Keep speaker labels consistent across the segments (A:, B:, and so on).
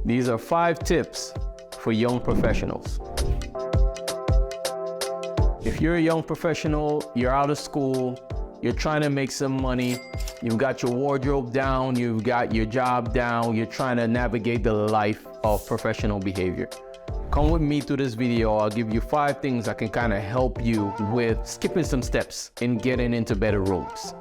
A: These are 5 tips for young professionals. If you're a young professional, you're out of school, you're trying to make some money, you've got your wardrobe down, you've got your job down, you're trying to navigate the life of professional behavior. Come with me through this video. I'll give you 5 things that can kind of help you with skipping some steps and getting into better rooms.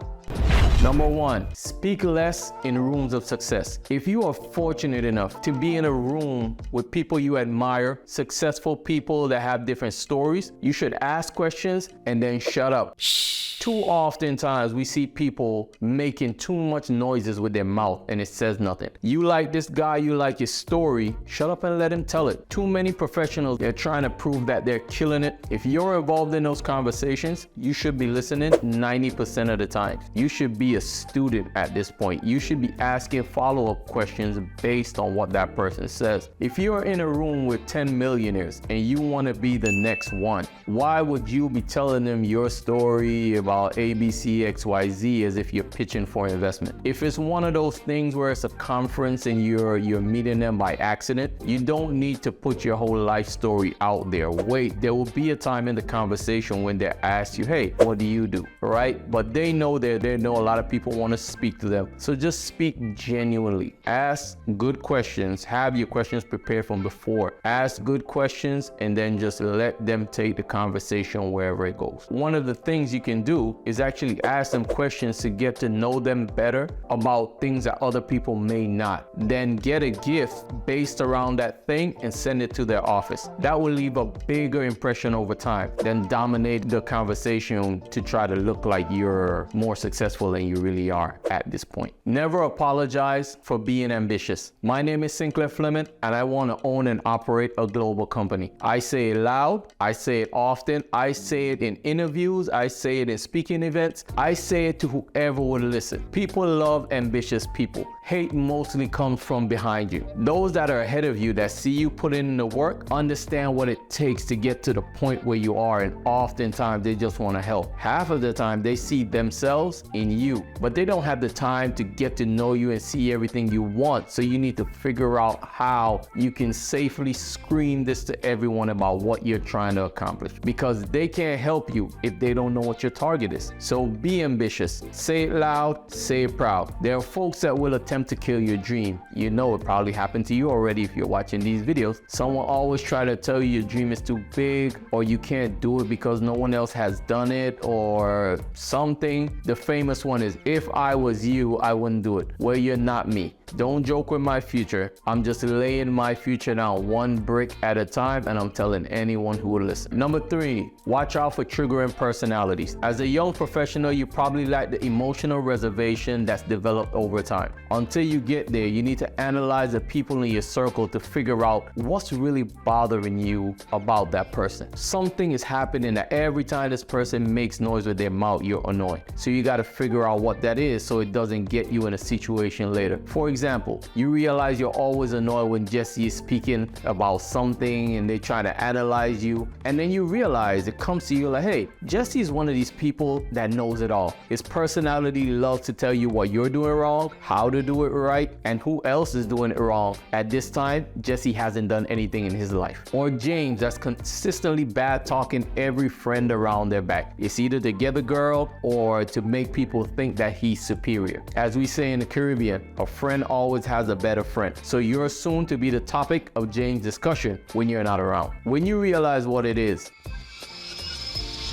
A: Number 1, speak less in rooms of success. If you are fortunate enough to be in a room with people you admire, successful people that have different stories, you should ask questions and then shut up. Too often times we see people making too much noises with their mouth and it says nothing. You like this guy, you like his story, shut up and let him tell it. Too many professionals, they're trying to prove that they're killing it. If you're involved in those conversations, you should be listening 90% of the time. You should be a student at this point. You should be asking follow-up questions based on what that person says. If you're in a room with 10 millionaires and you want to be the next one, why would you be telling them your story about ABC, XYZ as if you're pitching for investment? If it's one of those things where it's a conference and you're meeting them by accident, you don't need to put your whole life story out there. Wait, there will be a time in the conversation when they ask you, hey, what do you do? Right? But they know they know a lot of people want to speak to them. So just speak genuinely. Ask good questions. Have your questions prepared from before. Ask good questions and then just let them take the conversation wherever it goes. One of the things you can do is actually ask them questions to get to know them better about things that other people may not. Then get a gift based around that thing and send it to their office. That will leave a bigger impression over time than dominate the conversation to try to look like you're more successful than you really are at this point. Never apologize for being ambitious. My name is Sinclair Fleming and I want to own and operate a global company. I say it loud, I say it often, I say it in interviews, I say it in speaking events, I say it to whoever would listen. People love ambitious people. Hate mostly comes from behind you. Those that are ahead of you that see you put in the work understand what it takes to get to the point where you are, and oftentimes they just want to help. Half of the time they see themselves in you, but they don't have the time to get to know you and see everything you want. So you need to figure out how you can safely scream this to everyone about what you're trying to accomplish, because they can't help you if they don't know what your target is. So be ambitious. Say it loud, say it proud. There are folks that will attempt to kill your dream. You know it probably happened to you already if you're watching these videos. Someone always try to tell you your dream is too big, or you can't do it because no one else has done it, or something. The famous one is, if I was you, I wouldn't do it. Well, you're not me. Don't joke with my future. I'm just laying my future down one brick at a time, and I'm telling anyone who will listen. Number 3, watch out for triggering personalities. As a young professional, you probably lack the emotional reservation that's developed over time. Until you get there, you need to analyze the people in your circle to figure out what's really bothering you about that person. Something is happening that every time this person makes noise with their mouth, you're annoyed. So you got to figure out what that is so it doesn't get you in a situation later. For example, you realize you're always annoyed when Jesse is speaking about something and they try to analyze you, and then you realize it comes to you like, hey, Jesse is one of these people that knows it all. His personality loves to tell you what you're doing wrong, how to do it right, and who else is doing it wrong. At this time, Jesse hasn't done anything in his life. Or James, that's consistently bad talking every friend around their back. It's either to get the girl or to make people think that he's superior. As we say in the Caribbean, a friend always has a better friend. So you're soon to be the topic of James' discussion when you're not around. When you realize what it is,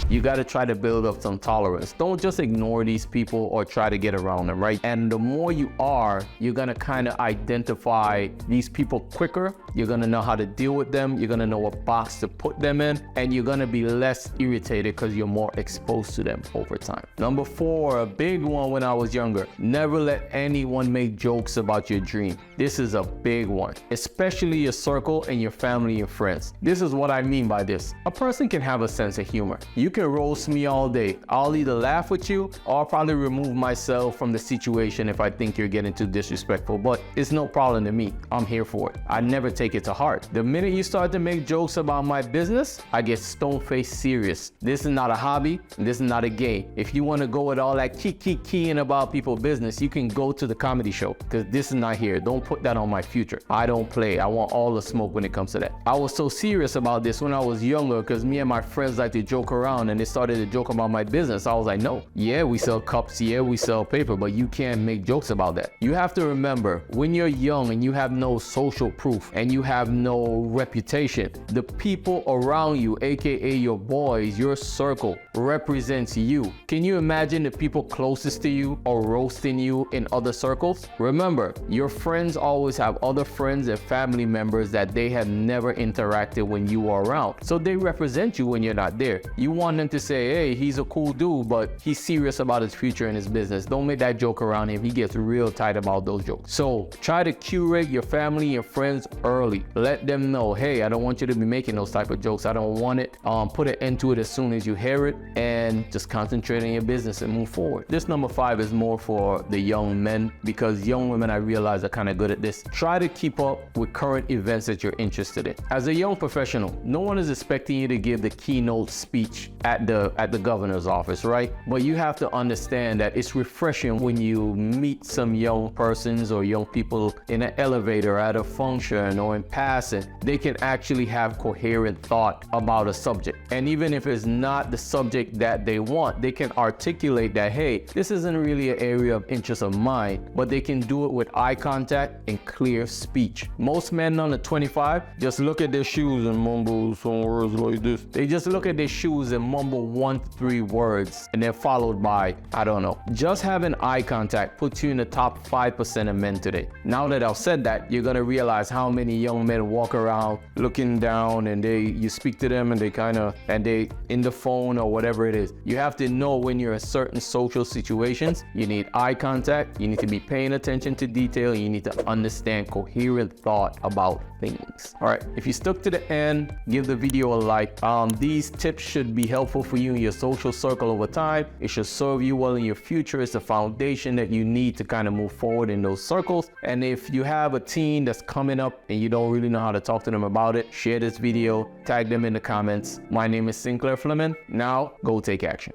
A: you got to try to build up some tolerance. Don't just ignore these people or try to get around them, right? And the more you are, you're going to kind of identify these people quicker. You're going to know how to deal with them. You're going to know what box to put them in, and you're going to be less irritated because you're more exposed to them over time. Number 4, a big one when I was younger. Never let anyone make jokes about your dream. This is a big one, especially your circle and your family and friends. This is what I mean by this. A person can have a sense of humor. You can roast me all day. I'll either laugh with you or I'll probably remove myself from the situation if I think you're getting too disrespectful, but it's no problem to me. I'm here for it. I never take it to heart. The minute you start to make jokes about my business, I get stone-faced serious. This is not a hobby. This is not a game. If you want to go with all that keying about people's business, you can go to the comedy show, because this is not here. Don't put that on my future. I don't play. I want all the smoke when it comes to that. I was so serious about this when I was younger, because me and my friends like to joke around, and they started to joke about my business. I was like, no, yeah, we sell cups, yeah, we sell paper, but you can't make jokes about that. You have to remember, when you're young and you have no social proof and you have no reputation, the people around you, aka your boys, your circle, represents you. Can you imagine the people closest to you are roasting you in other circles? Remember, your friends always have other friends and family members that they have never interacted when you are around. So they represent you when you're not there. You want them to say, hey, he's a cool dude, but he's serious about his future and his business. Don't make that joke around him. He gets real tight about those jokes. So try to curate your family and friends early. Let them know, hey, I don't want you to be making those type of jokes. I don't want it. Put an end to it as soon as you hear it, and just concentrate on your business and move forward. This number 5 is more for the young men, because young women, I realize, are kind of good at this. Try to keep up with current events that you're interested in. As a young professional, no one is expecting you to give the keynote speech at the governor's office, right? But you have to understand that it's refreshing when you meet some young persons or young people in an elevator, at a function, or in passing. They can actually have coherent thought about a subject. And even if it's not the subject that they want, they can articulate that, hey, this isn't really an area of interest of mine, but they can do it with eye contact and clear speech. Most men under 25 just look at their shoes and mumble some words like this. They just look at their shoes and mumble 1 to 3 words, and they're followed by, I don't know. Just having eye contact puts you in the top 5% of men today. Now that I've said that, you're gonna realize how many young men walk around looking down, and you speak to them and they in the phone or whatever it is. You have to know when you're in certain social situations, you need eye contact, you need to be paying attention to detail, you need to understand coherent thought about things. All right, if you stuck to the end, give the video a like. These tips should be helpful for you in your social circle over time. It should serve you well in your future. It's a foundation that you need to kind of move forward in those circles. And if you have a teen that's coming up and you don't really know how to talk to them about it, share this video, tag them in the comments. My name is Sinclair Fleming. Now go take action.